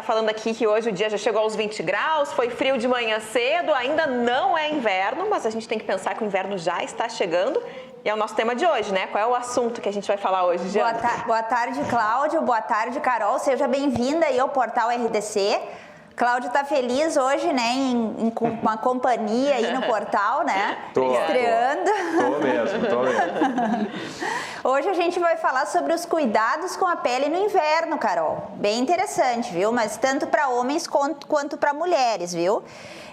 falando aqui que hoje o dia já chegou aos 20 graus, foi frio de manhã cedo, ainda não é inverno, mas a gente tem que pensar que o inverno já está chegando. E é o nosso tema de hoje, né? Qual é o assunto que a gente vai falar hoje, Giana? Boa tarde, Cláudio. Boa tarde, Carol. Seja bem-vinda aí ao Portal RDC. Cláudio tá feliz hoje, né, com uma companhia aí no portal, né? Estreando. Tô mesmo. Hoje a gente vai falar sobre os cuidados com a pele no inverno, Carol. Bem interessante, viu? Mas tanto para homens quanto para mulheres, viu?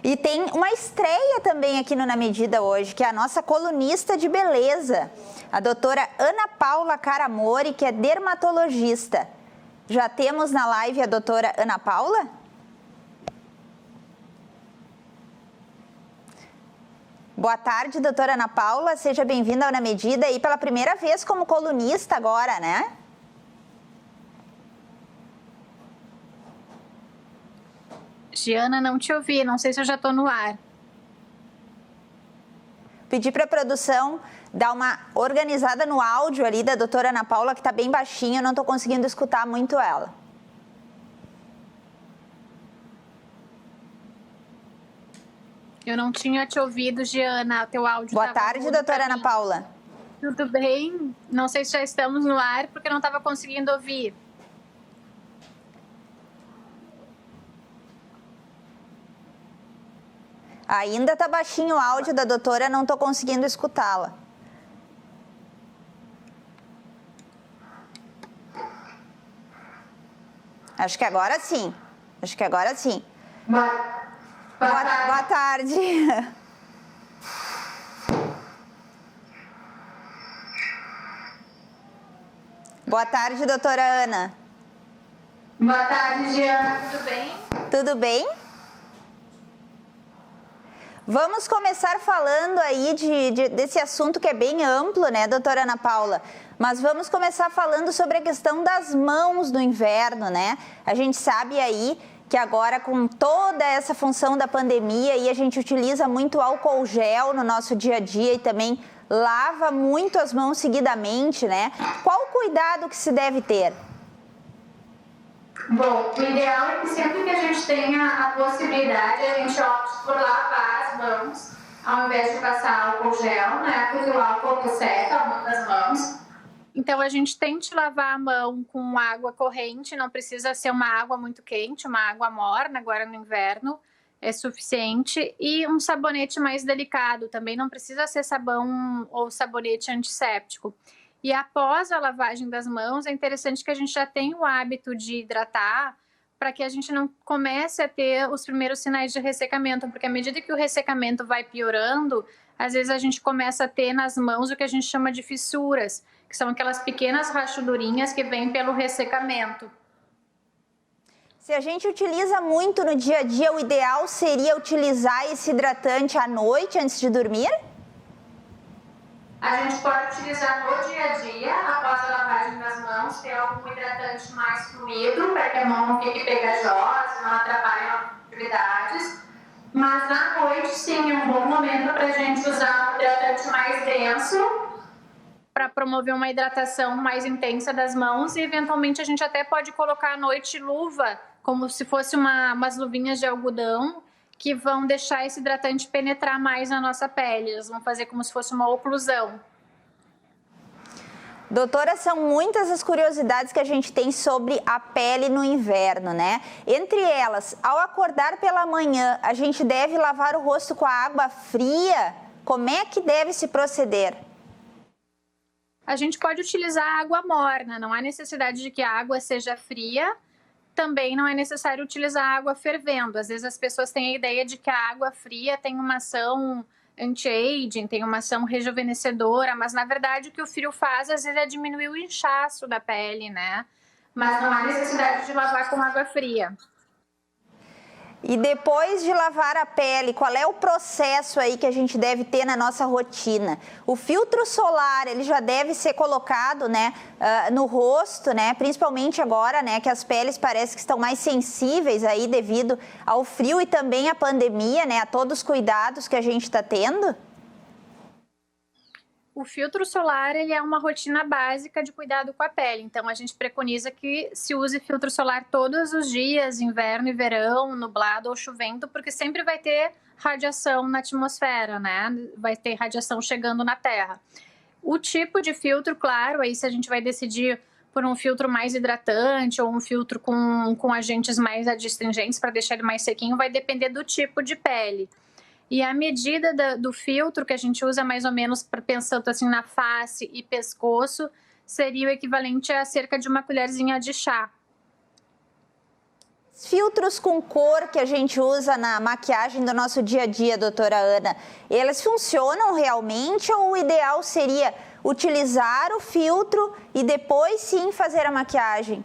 E tem uma estreia também aqui no Na Medida hoje, que é a nossa colunista de beleza, a doutora Ana Paula Caramori, que é dermatologista. Já temos na live a doutora Ana Paula? Boa tarde, doutora Ana Paula, seja bem-vinda ao Na Medida e pela primeira vez como colunista agora, né? Giana, não te ouvi, não sei se eu já estou no ar. Pedi para a produção dar uma organizada no áudio ali da doutora Ana Paula, que está bem baixinho, eu não estou conseguindo escutar muito ela. Eu não tinha te ouvido, Giana, teu áudio. Boa tarde, doutora Ana Paula. Tudo bem? Não sei se já estamos no ar, porque eu não estava conseguindo ouvir. Ainda está baixinho o áudio da doutora, não estou conseguindo escutá-la. Acho que agora sim. Boa tarde. Boa tarde, doutora Ana. Boa tarde, Giana. Tudo bem? Tudo bem? Vamos começar falando aí desse assunto que é bem amplo, né, doutora Ana Paula? Mas vamos começar falando sobre a questão das mãos no inverno, né? A gente sabe aí que agora com toda essa função da pandemia e a gente utiliza muito álcool gel no nosso dia a dia e também lava muito as mãos seguidamente, né? Qual o cuidado que se deve ter? Bom, o ideal é que sempre que a gente tenha a possibilidade, a gente opte por lavar as mãos, ao invés de passar álcool gel, né? Porque o álcool seca a mão das mãos. Então, a gente tente lavar a mão com água corrente, não precisa ser uma água muito quente, uma água morna, agora no inverno é suficiente. E um sabonete mais delicado, também não precisa ser sabão ou sabonete antisséptico. E após a lavagem das mãos, é interessante que a gente já tenha o hábito de hidratar, para que a gente não comece a ter os primeiros sinais de ressecamento, porque à medida que o ressecamento vai piorando, às vezes a gente começa a ter nas mãos o que a gente chama de fissuras, que são aquelas pequenas rachadurinhas que vêm pelo ressecamento. Se a gente utiliza muito no dia a dia, o ideal seria utilizar esse hidratante à noite antes de dormir? A gente pode utilizar no dia a dia, após a lavagem das mãos, ter algum hidratante mais fluido, para que a mão não fique pegajosa, não atrapalhe as atividades. Mas à noite, sim, é um bom momento para a gente usar um hidratante mais denso, para promover uma hidratação mais intensa das mãos e, eventualmente, a gente até pode colocar à noite luva, como se fosse umas luvinhas de algodão, que vão deixar esse hidratante penetrar mais na nossa pele. Eles vão fazer como se fosse uma oclusão. Doutora, são muitas as curiosidades que a gente tem sobre a pele no inverno, né? Entre elas, ao acordar pela manhã, a gente deve lavar o rosto com a água fria? Como é que deve se proceder? A gente pode utilizar água morna, não há necessidade de que a água seja fria. Também não é necessário utilizar água fervendo. Às vezes as pessoas têm a ideia de que a água fria tem uma ação anti-aging, tem uma ação rejuvenescedora, mas na verdade o que o frio faz às vezes é diminuir o inchaço da pele, né? Mas não há necessidade de lavar com água fria. E depois de lavar a pele, qual é o processo aí que a gente deve ter na nossa rotina? O filtro solar, ele já deve ser colocado, né, no rosto, né, principalmente agora, né, que as peles parecem que estão mais sensíveis aí devido ao frio e também à pandemia, né, a todos os cuidados que a gente está tendo? O filtro solar, ele é uma rotina básica de cuidado com a pele. Então, a gente preconiza que se use filtro solar todos os dias, inverno e verão, nublado ou chovendo, porque sempre vai ter radiação na atmosfera, né? Vai ter radiação chegando na Terra. O tipo de filtro, claro, aí se a gente vai decidir por um filtro mais hidratante ou um filtro com agentes mais adstringentes para deixar ele mais sequinho, vai depender do tipo de pele. E a medida do filtro que a gente usa mais ou menos, pensando assim na face e pescoço, seria o equivalente a cerca de uma colherzinha de chá. Filtros com cor que a gente usa na maquiagem do nosso dia a dia, doutora Ana, eles funcionam realmente ou o ideal seria utilizar o filtro e depois sim fazer a maquiagem?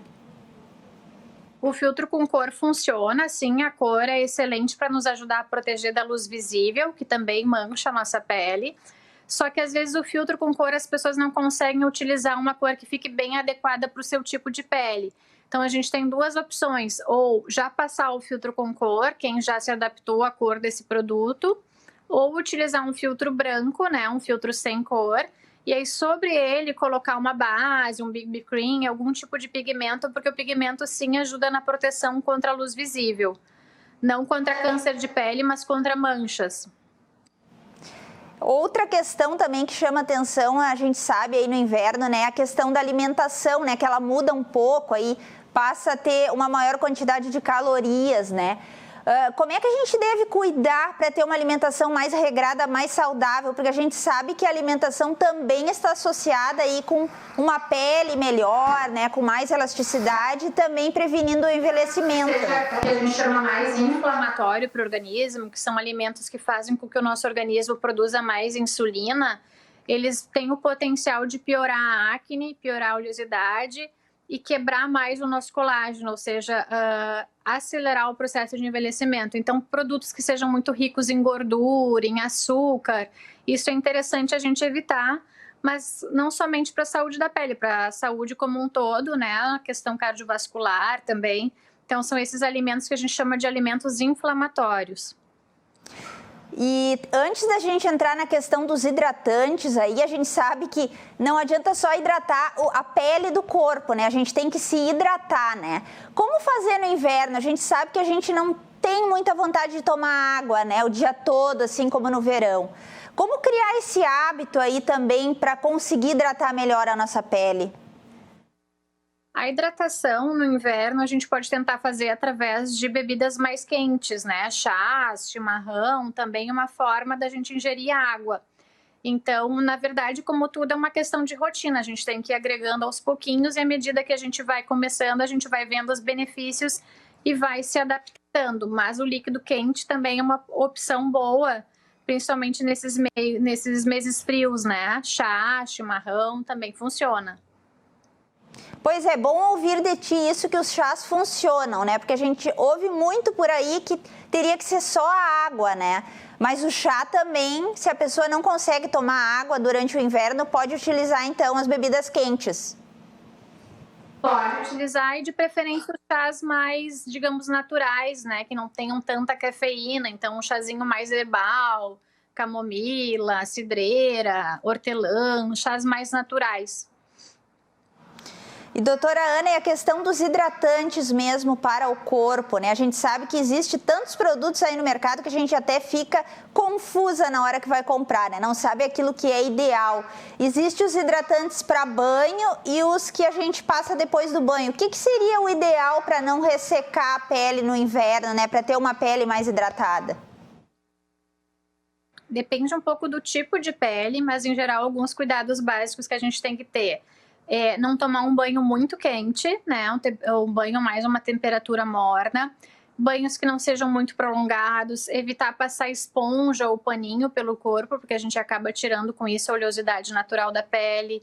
O filtro com cor funciona, sim, a cor é excelente para nos ajudar a proteger da luz visível, que também mancha a nossa pele. Só que às vezes o filtro com cor as pessoas não conseguem utilizar uma cor que fique bem adequada para o seu tipo de pele. Então a gente tem duas opções, ou já passar o filtro com cor, quem já se adaptou à cor desse produto, ou utilizar um filtro branco, né, um filtro sem cor, e aí sobre ele colocar uma base, um BB cream, algum tipo de pigmento, porque o pigmento sim ajuda na proteção contra a luz visível. Não contra câncer de pele, mas contra manchas. Outra questão também que chama atenção, a gente sabe aí no inverno, né, a questão da alimentação, né, que ela muda um pouco aí, passa a ter uma maior quantidade de calorias, né? Como é que a gente deve cuidar para ter uma alimentação mais regrada, mais saudável? Porque a gente sabe que a alimentação também está associada aí com uma pele melhor, né, com mais elasticidade e também prevenindo o envelhecimento. O que a gente chama mais inflamatório para o organismo, que são alimentos que fazem com que o nosso organismo produza mais insulina, eles têm o potencial de piorar a acne, piorar a oleosidade e quebrar mais o nosso colágeno, ou seja, acelerar o processo de envelhecimento. Então, produtos que sejam muito ricos em gordura, em açúcar, isso é interessante a gente evitar, mas não somente para a saúde da pele, para a saúde como um todo, né? A questão cardiovascular também. Então, são esses alimentos que a gente chama de alimentos inflamatórios. E antes da gente entrar na questão dos hidratantes aí, a gente sabe que não adianta só hidratar a pele do corpo, né? A gente tem que se hidratar, né? Como fazer no inverno? A gente sabe que a gente não tem muita vontade de tomar água, né? O dia todo, assim como no verão. Como criar esse hábito aí também para conseguir hidratar melhor a nossa pele? A hidratação no inverno a gente pode tentar fazer através de bebidas mais quentes, né? Chás, chimarrão, também uma forma da gente ingerir água. Então, na verdade, como tudo, é uma questão de rotina. A gente tem que ir agregando aos pouquinhos e à medida que a gente vai começando, a gente vai vendo os benefícios e vai se adaptando. Mas o líquido quente também é uma opção boa, principalmente nesses meses frios, né? Chá, chimarrão também funciona. Pois é, bom ouvir de ti isso, que os chás funcionam, né? Porque a gente ouve muito por aí que teria que ser só a água, né? Mas o chá também, se a pessoa não consegue tomar água durante o inverno, pode utilizar então as bebidas quentes. Pode utilizar e de preferência os chás mais, digamos, naturais, né? Que não tenham tanta cafeína, então um chazinho mais herbal, camomila, cidreira, hortelã, chás mais naturais. E doutora Ana, e a questão dos hidratantes mesmo para o corpo, né? A gente sabe que existe tantos produtos aí no mercado que a gente até fica confusa na hora que vai comprar, né? Não sabe aquilo que é ideal. Existem os hidratantes para banho e os que a gente passa depois do banho. O que seria o ideal para não ressecar a pele no inverno, né? Para ter uma pele mais hidratada? Depende um pouco do tipo de pele, mas em geral alguns cuidados básicos que a gente tem que ter. Não tomar um banho muito quente, né? Um banho mais uma temperatura morna. Banhos que não sejam muito prolongados. Evitar passar esponja ou paninho pelo corpo, porque a gente acaba tirando com isso a oleosidade natural da pele.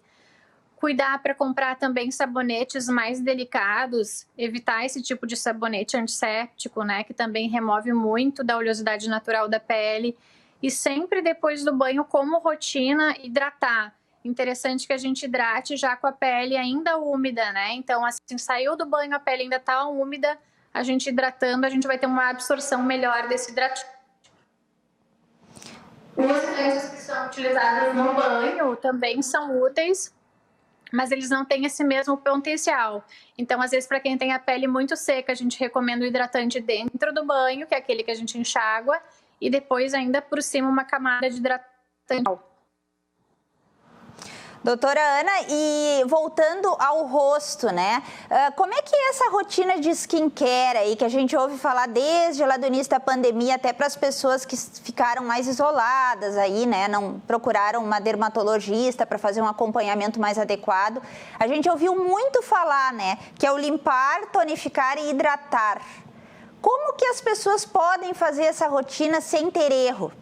Cuidar para comprar também sabonetes mais delicados. Evitar esse tipo de sabonete antisséptico, né? Que também remove muito da oleosidade natural da pele. E sempre depois do banho, como rotina, hidratar. Interessante que a gente hidrate já com a pele ainda úmida, né? Então, assim, saiu do banho, a pele ainda tá úmida, a gente hidratando, a gente vai ter uma absorção melhor desse hidratante. Os hidratantes que são utilizados no banho também são úteis, mas eles não têm esse mesmo potencial. Então, às vezes, para quem tem a pele muito seca, a gente recomenda o hidratante dentro do banho, que é aquele que a gente enxágua, e depois ainda por cima uma camada de hidratante. Doutora Ana, e voltando ao rosto, né? Como é que é essa rotina de skincare aí, que a gente ouve falar desde lá do início da pandemia, até para as pessoas que ficaram mais isoladas aí, né? Não procuraram uma dermatologista para fazer um acompanhamento mais adequado. A gente ouviu muito falar, né? Que é o limpar, tonificar e hidratar. Como que as pessoas podem fazer essa rotina sem ter erro?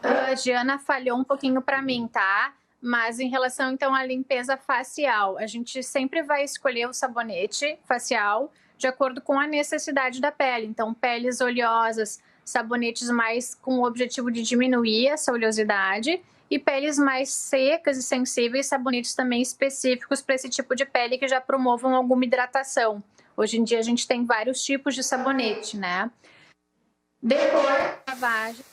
A Diana falhou um pouquinho para mim, tá? Mas em relação, então, à limpeza facial, a gente sempre vai escolher o sabonete facial de acordo com a necessidade da pele. Então, peles oleosas, sabonetes mais com o objetivo de diminuir essa oleosidade, e peles mais secas e sensíveis, sabonetes também específicos para esse tipo de pele que já promovam alguma hidratação. Hoje em dia a gente tem vários tipos de sabonete, né? Depois da lavagem,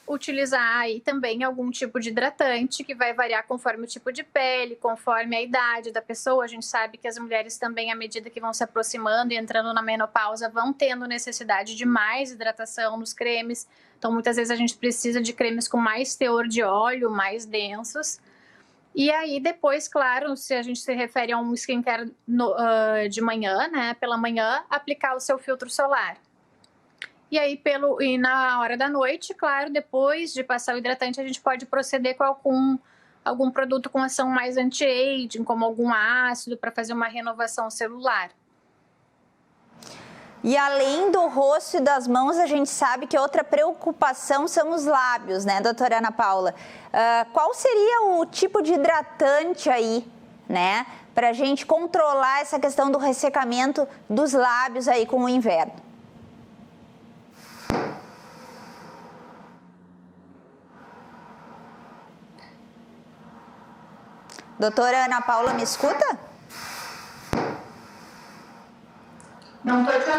utilizar aí também algum tipo de hidratante que vai variar conforme o tipo de pele, conforme a idade da pessoa. A gente sabe que as mulheres também, à medida que vão se aproximando e entrando na menopausa, vão tendo necessidade de mais hidratação nos cremes. Então, muitas vezes a gente precisa de cremes com mais teor de óleo, mais densos. E aí, depois, claro, se a gente se refere a um skincare de manhã, né, pela manhã, aplicar o seu filtro solar. E aí, e na hora da noite, claro, depois de passar o hidratante, a gente pode proceder com algum produto com ação mais anti-aging, como algum ácido, para fazer uma renovação celular. E além do rosto e das mãos, a gente sabe que outra preocupação são os lábios, né, doutora Ana Paula? Qual seria o tipo de hidratante aí, né, para a gente controlar essa questão do ressecamento dos lábios aí com o inverno? Doutora Ana Paula, me escuta? Não tô te...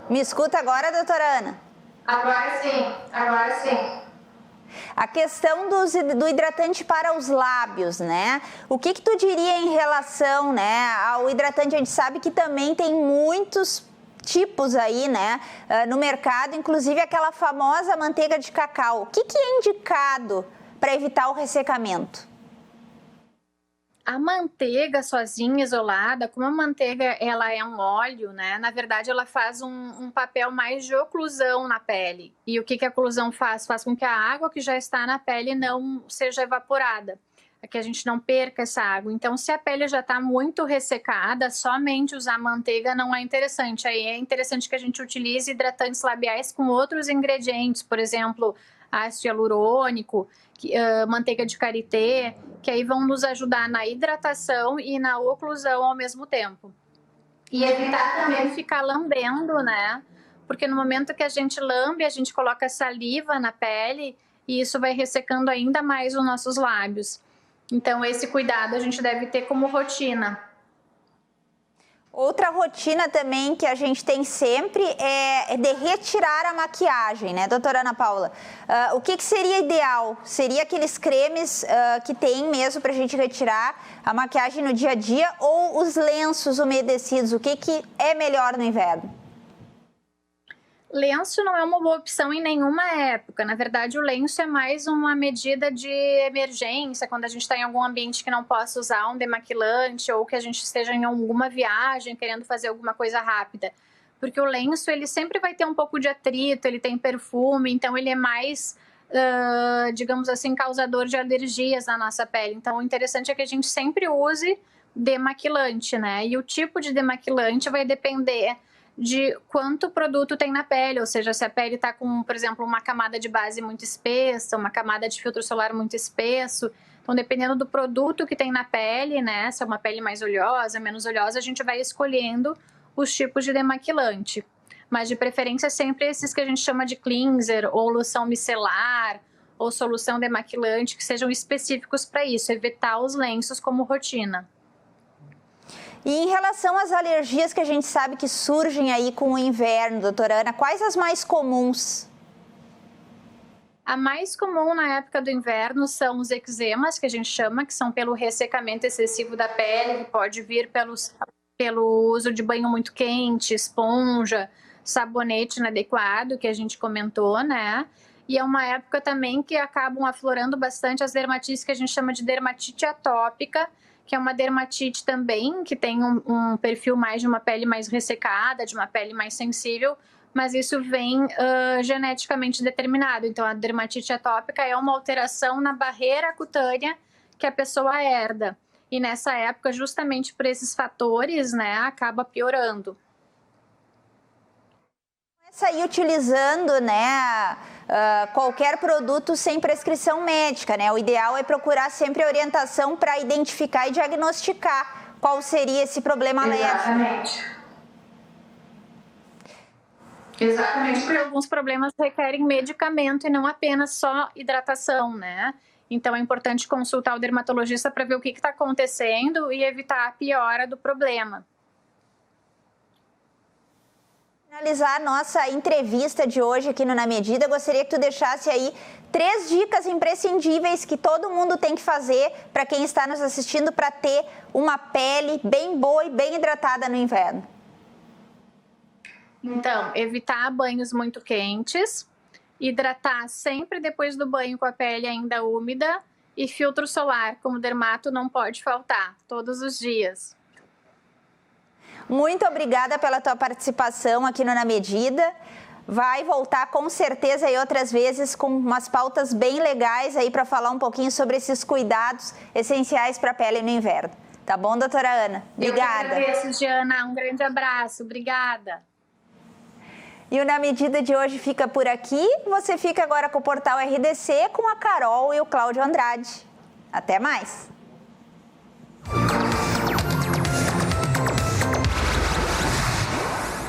Me escuta agora, doutora Ana? Agora sim, agora sim. A questão do hidratante para os lábios, né? O que tu diria em relação, né, ao hidratante? A gente sabe que também tem muitos tipos aí, né, no mercado, inclusive aquela famosa manteiga de cacau. O que é indicado para evitar o ressecamento? A manteiga sozinha, isolada, como a manteiga ela é um óleo, né? Na verdade, ela faz um papel mais de oclusão na pele. E o que a oclusão faz? Faz com que a água que já está na pele não seja evaporada, que a gente não perca essa água. Então, se a pele já está muito ressecada, somente usar manteiga não é interessante. Aí é interessante que a gente utilize hidratantes labiais com outros ingredientes, por exemplo, ácido hialurônico, manteiga de karité, que aí vão nos ajudar na hidratação e na oclusão ao mesmo tempo. E evitar também ficar lambendo, né? Porque no momento que a gente lambe, a gente coloca saliva na pele e isso vai ressecando ainda mais os nossos lábios. Então, esse cuidado a gente deve ter como rotina. Outra rotina também que a gente tem sempre é de retirar a maquiagem, né, doutora Ana Paula? O que seria ideal? Seria aqueles cremes que tem mesmo para a gente retirar a maquiagem no dia a dia ou os lenços umedecidos? O que é melhor no inverno? Lenço não é uma boa opção em nenhuma época. Na verdade, o lenço é mais uma medida de emergência, quando a gente está em algum ambiente que não possa usar um demaquilante ou que a gente esteja em alguma viagem querendo fazer alguma coisa rápida. Porque o lenço, ele sempre vai ter um pouco de atrito, ele tem perfume, então ele é mais, digamos assim, causador de alergias na nossa pele. Então, o interessante é que a gente sempre use demaquilante, né? E o tipo de demaquilante vai depender de quanto produto tem na pele, ou seja, se a pele está com, por exemplo, uma camada de base muito espessa, uma camada de filtro solar muito espesso. Então, dependendo do produto que tem na pele, né, se é uma pele mais oleosa, menos oleosa, a gente vai escolhendo os tipos de demaquilante. Mas, de preferência, sempre esses que a gente chama de cleanser, ou loção micelar, ou solução demaquilante, que sejam específicos para isso, evitar os lenços como rotina. E em relação às alergias que a gente sabe que surgem aí com o inverno, doutora Ana, quais as mais comuns? A mais comum na época do inverno são os eczemas, que a gente chama, que são pelo ressecamento excessivo da pele, que pode vir pelo uso de banho muito quente, esponja, sabonete inadequado, que a gente comentou, né? E é uma época também que acabam aflorando bastante as dermatites que a gente chama de dermatite atópica, que é uma dermatite também que tem um perfil mais de uma pele mais ressecada, de uma pele mais sensível, mas isso vem geneticamente determinado. Então, a dermatite atópica é uma alteração na barreira cutânea que a pessoa herda. E nessa época, justamente por esses fatores, né, acaba piorando. Sair utilizando, né, qualquer produto sem prescrição médica, né? O ideal é procurar sempre orientação para identificar e diagnosticar qual seria esse problema alérgico. Exatamente. Porque alguns problemas requerem medicamento e não apenas só hidratação, né? Então é importante consultar o dermatologista para ver o que está acontecendo e evitar a piora do problema. Finalizar a nossa entrevista de hoje aqui no Na Medida, gostaria que tu deixasse aí 3 dicas imprescindíveis que todo mundo tem que fazer para quem está nos assistindo para ter uma pele bem boa e bem hidratada no inverno. Então, evitar banhos muito quentes, hidratar sempre depois do banho com a pele ainda úmida e filtro solar, como dermato, não pode faltar, todos os dias. Muito obrigada pela tua participação aqui no Na Medida. Vai voltar com certeza aí outras vezes com umas pautas bem legais aí para falar um pouquinho sobre esses cuidados essenciais para a pele no inverno. Tá bom, doutora Ana? Obrigada. Eu agradeço, Diana. Um grande abraço. Obrigada. E o Na Medida de hoje fica por aqui. Você fica agora com o Portal RDC com a Carol e o Cláudio Andrade. Até mais!